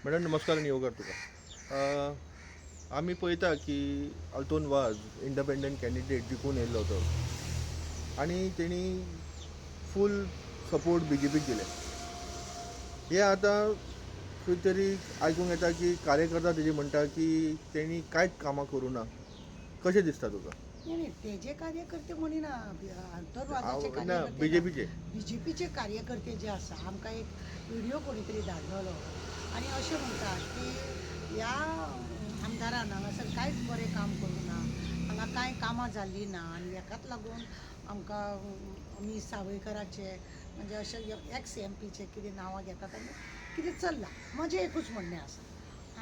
Madam नमस्कार आणि योगा तुका आम्ही पळयता की अल्तोन वाज इंडिपेंडंट कॅन्डिडेट जिखून येयल्लो तो आणि तेणी फूल सपोर्ट BJPक दिले. हे आता खंय तरी आयकूंक येता की कार्यकर्ता तेजे म्हणटा की तेणी कांयच कामां करूं ना. कशें दिसता तुका? नाही नाही तेजे कार्यकर्ते म्हणिना आंतरवादाचे ना कार्यकर्ते ना BJPचे BJPचे कार्यकर्ते जे आसा आमकां एक व्हिडिओ कोणी तरी धाडलेलो आनी अशें म्हणटात की ह्या आमदारान हांगासर कांयच बरें काम करूं ना, हांगा कांय कामां जाल्लीं ना आनी हेकाच लागून आमकां अमीश सावयकराचे म्हणजे अशे एक्स MPचे कितें नांवां घेतात आनी कितें चल्लां. म्हजें एकूच म्हणणें आसा,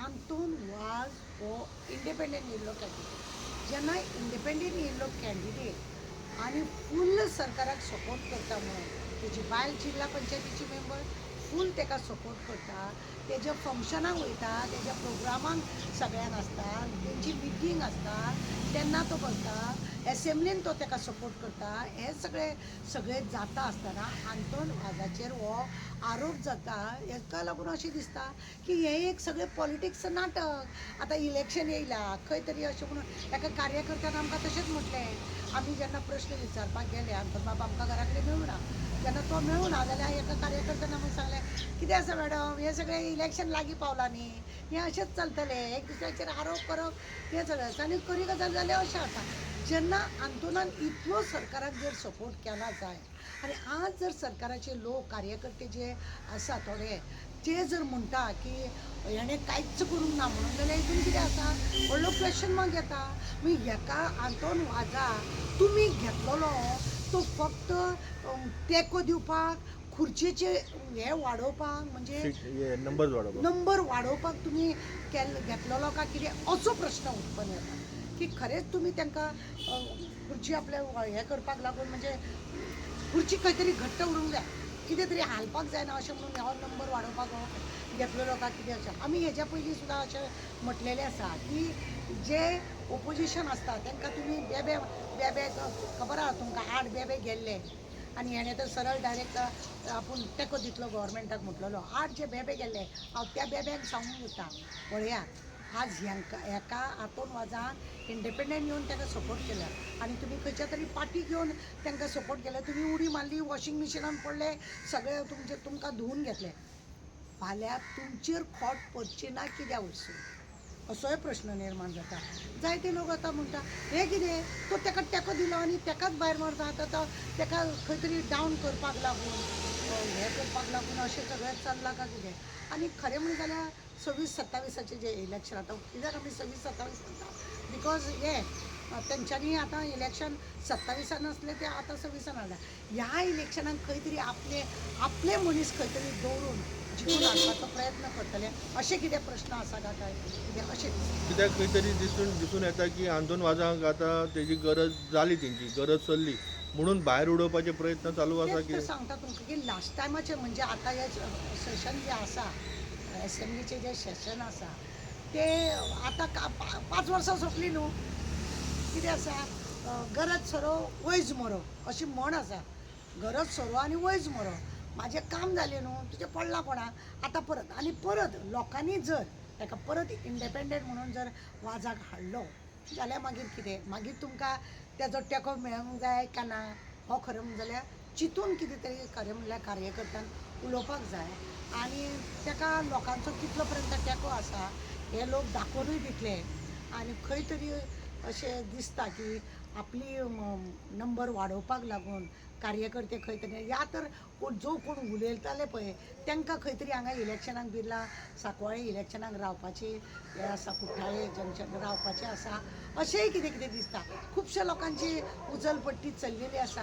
आंतोन वाज हो इंडिपेंडंट येयल्लो कॅन्डिडेट. जेन्ना इंडिपेंडंट येयल्लो कॅन्डिडेट आनी फूल सरकाराक सपोर्ट करता म्हणून तेजी बायल जिल्ला पंचायतीची मेंबर फूल तेका सपोर्ट करता, तेज्या फंक्शनाक वयता, तेज्या प्रोग्रामांक सगळ्यांक आसता, तेंची मिटींग आसता तेन्ना तो बसता, एसेंब्लीन तो तेका सपोर्ट करता. हे सगळे जाता आसतना आंतोन वाजाचेर हो आरोप जाता. हेका लागून अशें दिसता की हे एक सगळें पॉलिटिक्स नाटक. आतां इलेक्शन येयला खंय तरी अशें म्हणून एका कार्यकर्त्यान आमकां तशेंच म्हटलें. आमी जेन्ना प्रश्न विचारपाक गेले आंतोन बाबा आमकां घरा कडेन मेळूना, जेन्ना तो मेळूना जाल्यार एका कार्यकर्त्यान आमकां सांगलें कितें आसा मॅडम हें सगळें इलेक्शन लागीं पावलां न्ही, हें अशेंच चलतलें, एक दुसऱ्याचेर आरोप करप हें सगळें आनी खरी गजाल जाल्यार अशें आसा जेन्ना आंतोनान इतलो सरकाराक जर सपोर्ट केला जाय आनी आज जर सरकाराचे लोक कार्यकर्ते जे आसा थोडे ते जर म्हणटा की हेणें कांयच करूंक ना म्हणून जाल्यार हितून कितें आसा व्हडलो क्वेश्चन मार्क येता. मागीर हेका आंतोन वाजा तुमी घेतलोलो तो फक्त तेंको दिवपाक खुर्चेचे हे वाडोवपाक म्हणजे हे नंबर वाडोवपाक तुमी घेतलोलो का कितें असो प्रश्न उत्पन्न येता की खरेंच तुमी तांकां खुर्ची आपल्या हे करपाक लागून म्हणजे खुर्ची खंय तरी घट्ट उरूंक जाय, कितें तरी हालपाक जायना अशें म्हणून हो नंबर वाडोवपाक हो घेतलेलो का कितें अशें. आमी हेज्या पयलीं सुद्दां अशें म्हटलेलें आसा की जे ओपोजिशन आसता तांकां तुमी बेबे बेबे खबर आहा तुमकां 8 बेबे गेल्ले आनी हेणें तर सरळ डायरेक्ट आपूण तेंको दितलो गव्हर्मेंटाक म्हटलेलो. 8 जे बेबे गेल्ले हांव त्या बेब्यांक सांगूंक वता पळयात आज हेका आंतोन वाजान इंडिपेंडंट येवन ताका सपोर्ट केल्या आनी तुमी खंयच्या तरी पार्टी घेवन तांकां सपोर्ट केले, तुमी उडी मारली, वॉशिंग मिशिनान पडले, सगळे तुमकां धुवून घेतले. फाल्यां तुमचेर खोट पडची ना कित्याक वचून असोय प्रश्न निर्माण जाता. जायते लोक आतां म्हणटा हे कितें तो ताका तेंको दिलो आनी तेकाच भायर मारता, आतां ताका खंय तरी डावन करपाक लागून हे करपाक लागून अशें सगळें चल्लां काय कितें. आनी खरें म्हणलें जाल्यार 26-27 जे इलेक्शन आतां कित्याक आमी 26-27 म्हणटा बिकॉज हे तेंच्यांनी आतां इलेक्शन 27 आसलें तें आतां 26 हाडला. ह्या इलेक्शनाक खंय तरी आपले मनीस खंय तरी दवरून जिखून हाडपाचो प्रयत्न करतले अशें कितें प्रश्न आसा काय कितें अशें कित्याक खंय तरी दिसून येता की आंतोन वाजाक आतां तेजी गरज जाली, तेंची गरज चल्ली म्हणून भायर उडोवपाचे प्रयत्न चालू आसा तेच तर की सांगता तुमकां की लास्ट टायमाचे म्हणजे आतां हे सेशन जे आसा एसेंब्लीचे जे सेशन आसा ते आतां 5 वर्सां सोंपली न्हू. कितें आसा गरज सरो वयज मरो अशी म्हण आसा. गरज सरो आनी वयज मरो. म्हाजें काम जालें न्हू तुजें पडलां कोणाक आतां परत आनी परत लोकांनी जर ताका परत इंडिपेंडंट म्हणून जर वाजाक हाडलो जाल्यार मागीर कितें मागीर तुमकां तेजो तेंको मेळूंक जाय काय ना हो खरें म्हणलें जाल्यार चिंतून कितें तरी खरें म्हणल्यार कार्यकर्त्यांक उलोवपाक जाय आनी ताका लोकांचो कितलो पर्यंत तेंको आसा हे लोक दाखोवनूय दितले आनी खंय तरी अशें दिसता की आपली नंबर वाडोवपाक लागून कार्यकर्ते खंय तरी या तर जो कोण उलयताले पळय तांकां खंय तरी हांगा इलेक्शनाक बिरला सांकवाळे इलेक्शनाक रावपाची हे आसा कुठ्ठाळे जंक्शन रावपाचें आसा अशेंय कितें कितें दिसता. खुबश्या लोकांची उजलपट्टी चल्लेली आसा.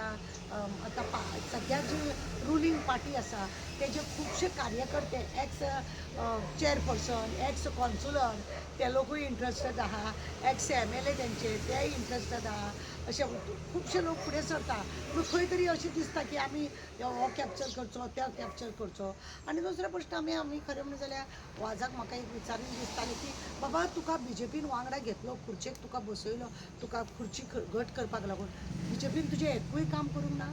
आतां सद्या जी रुलींग पार्टी आसा तेजे खुबशे कार्यकर्ते एक्स चेअरपर्सन एक्स कॉन्सुलर ते लोकूय इंट्रस्टेड आहा, एक्स MLA तेंचे तेय इंट्रस्टेड आहा. अशे खुबशे लोक फुडें सरता पूण खंय तरी अशें दिसता की आमी हो कॅप्चर करचो तो कॅप्चर करचो. आनी दुसरो प्रश्न आमी खरें म्हणलें जाल्यार वाजाक म्हाका एक विचारून दिसतालें की बाबा तुका BJPन वांगडा घेतलो खुर्चेक तुका बसयलो तुका खुर्ची घट करपाक लागून BJPन तुजें एकूय काम करूंक ना.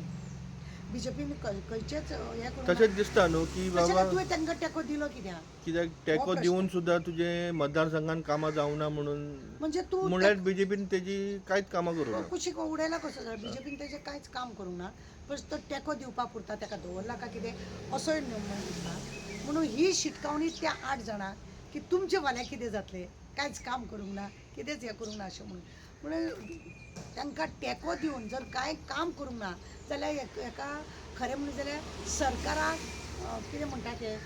बीजेपीन खंयचेच हे करून तशेंच दिसता न्हू की बाबा तुवें तांकां तेको दिलो कित्याक कित्याक तेको प्रश्न. दिवन सुद्दां तुजे मतदारसंघान कामां जावना म्हणून म्हणजे तूं म्हणल्यार बीजेपीन तेजी कांयच कामां करूं ना. कुशीक उडयला कसो जाय बीजेपीन तेजें कांयच काम करूंक ना पण तो तेको दिवपा पुरता ताका दवरला काय कितें असोय म्हाका दिसता. म्हणून ही शिटकावणी त्या 8 जाणांक की तुमचे फाल्यां कितें जातलें कांयच काम करूंक ना कितेंच हें करूंक ना अशें म्हणून तांकां तेको दिवन जर कांय काम करूंक ना जाल्यार हेका खरें म्हणलें जाल्यार सरकाराक कितें म्हणटा तें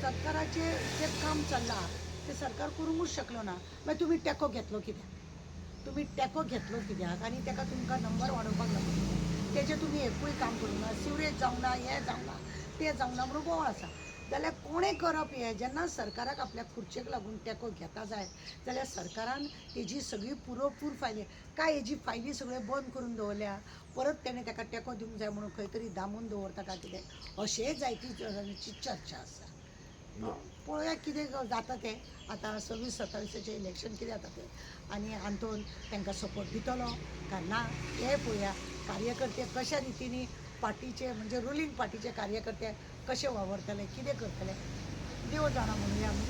सरकाराचें जें काम चल्लां तें सरकार करूंकूच शकलो ना मागीर तुमी तेको घेतलो कित्याक तुमी तेको घेतलो कित्याक आनी ताका तुमकां नंबर वाडोवपाक लागलो तेजें तुमी एकूय काम करूंक ना सिवरेज जावंक ना हें जावंक ना तें जावंक ना म्हणून बोवाळ आसा जाल्यार कोणें करप हें जेन्ना सरकाराक आपल्या खुर्चेक लागून तेको घेता जाय जाल्यार सरकारान हेजी सगळी पुरोपूर फायली काय हेजी फायली सगळ्यो बंद करून दवरल्या परत तेणें ताका तेको दिवंक जाय म्हणून खंय तरी दामून दवरता काय कितें अशेंय जायती चर्चा आसा. पळोवया कितें जाता तें आतां 26-27 इलेक्शन कितें जाता तें आनी हातून तांकां सपोर्ट दितलो काय ना हें पळोवया. कार्यकर्ते कशा रितीनी पार्टीचे म्हणजे रुलींग पार्टीचे कार्यकर्ते कशे वावरतले कितें करतले देव जाणा म्हणुया आमी.